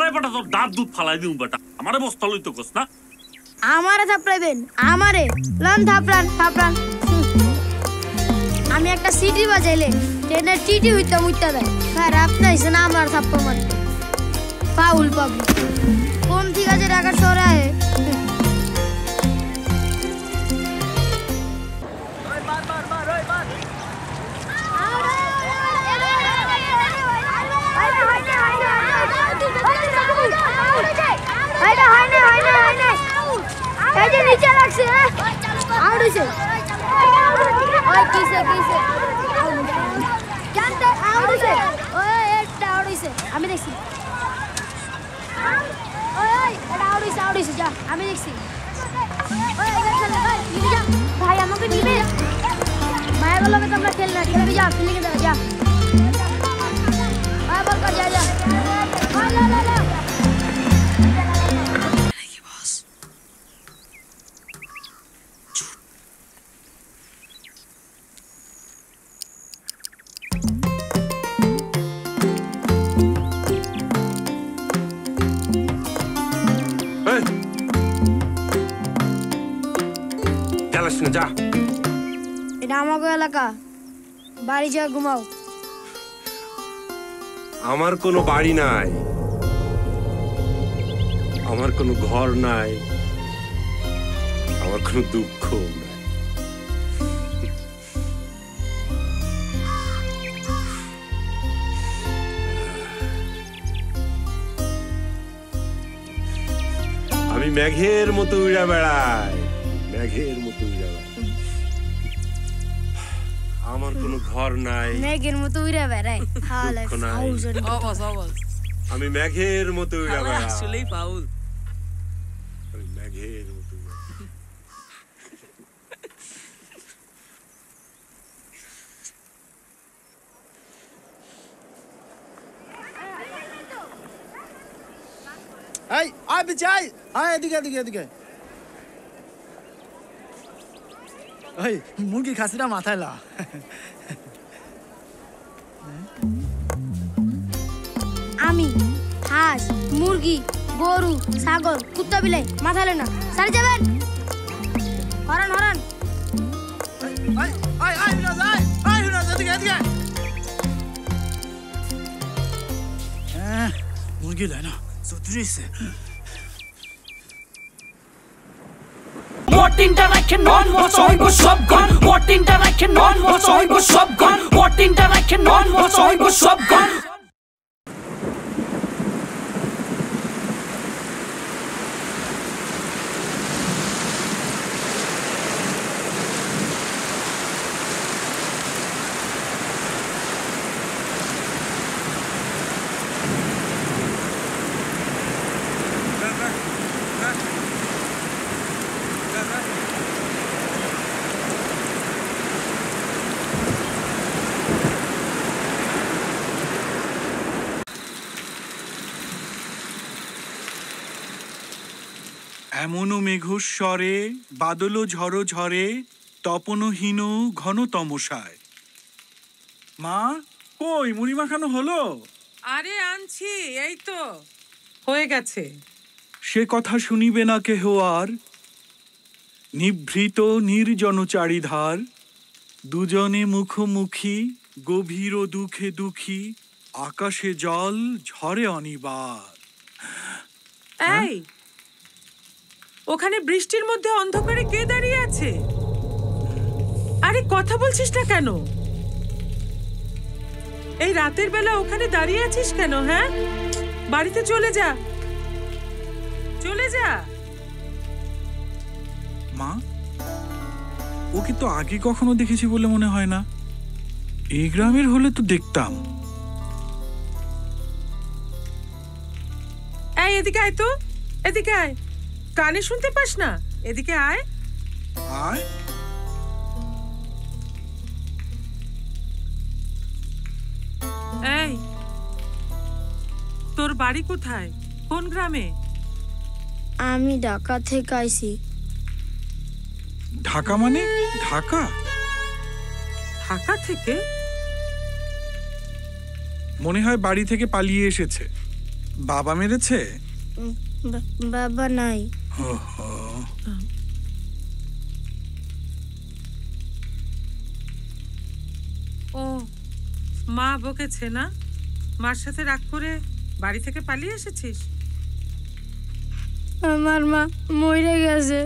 থাপড়াই বেটা তোর দাঁত দুধ ফালাই দিউ বেটা আমারে বস্তা লইতো কস না আমারে থাপড়াইবেন আমারে লন থাপড়ান আমি একটা সিটি বাজাইলে ট্রেনের টিটি হইতাম উইতা দেয় খারাপ নাইছে না আমার থাপ্পড় মারতে ফাউল পাবো কোন ঠিক আছে ঢাকা শহরে আয়ে নিচে লাগছে আউট হইছে ওই কিসে জানতে আউট হইছে ওই একটা আউট হইছে আমি দেখছি ওই এটা আউট হইছে যা আমি দেখছি ওই এটা চলে ভাই নিয়ে যা ভাই আমাকে নিবে মায়ের লগে তোমরা খেলবি যা ফিল্ডিং এ যা আয় বল কর যা লা যা এটা আমাগো এলাকা বাড়ি যা ঘুমাও আমার কোনো বাড়ি নাই আমার কোনো ঘর নাই আমার কোনো দুঃখ নাই আমি মেঘের মতো উড়া বেড়াই মেঘের মতো উড়া বেড়াই আমার কোনো ঘর নাই মেঘের মতো উড়া বেড়াই হালে ফাউল আওয়াজ আমি মেঘের মতো উড়া বেড়াই আসলেই ফাউল আমি মেঘের মতো এই আয় বিচাই আয় এদিকে ওই মুরগি খাসিটা মাথায় লা আমি হাঁস মুরগি গরু ছাগল কুত্তা বিলাই মাথালে না সারি যাবেন হরান মুরগি লাই না সতুরিছে What interaction on what's all go shotgun What interaction on what's all go shotgun What interaction on what's all go shotgun এমনও মেঘস্বরে বাদলও ঝড়ো ঝরে তপনহীন ঘন তমসায় মা কই মুড়ি মাখানো হলো আরে আনছি এই তো হয়ে গেছে সে কথা শুনিবে না কেহ আর নিভৃত নির্জন চারিধার দুজনে মুখোমুখি গভীর দুঃখে দুঃখী আকাশে জল ঝরে অনিবার এই ওখানে বৃষ্টির মধ্যে অন্ধকারে কে দাঁড়িয়ে আছে আরে কথা বলছিস না কেন এই রাতের বেলা ওখানে দাঁড়িয়ে আছিস কেন হ্যাঁ বাড়িতে চলে যা মা ওকে তো আগে কখনো দেখেছি বলে মনে হয় না এই গ্রামের হলে তো দেখতাম এই এদিকে আয় তো এদিকে আয় কানে শুনতে পাস না এদিকে আয় আয় এই তোর বাড়ি কোথায় কোন গ্রামে আমি ঢাকা থেকে আইছি ঢাকা মানে ঢাকা ঢাকা থেকে মনে হয় বাড়ি থেকে পালিয়ে এসেছে বাবা মেরেছে? বাবা নাই। ওহো, ও মা বকেছে না? মার সাথে রাগ করে বাড়ি থেকে পালিয়ে এসেছিস? আমার মা মরে গেছে।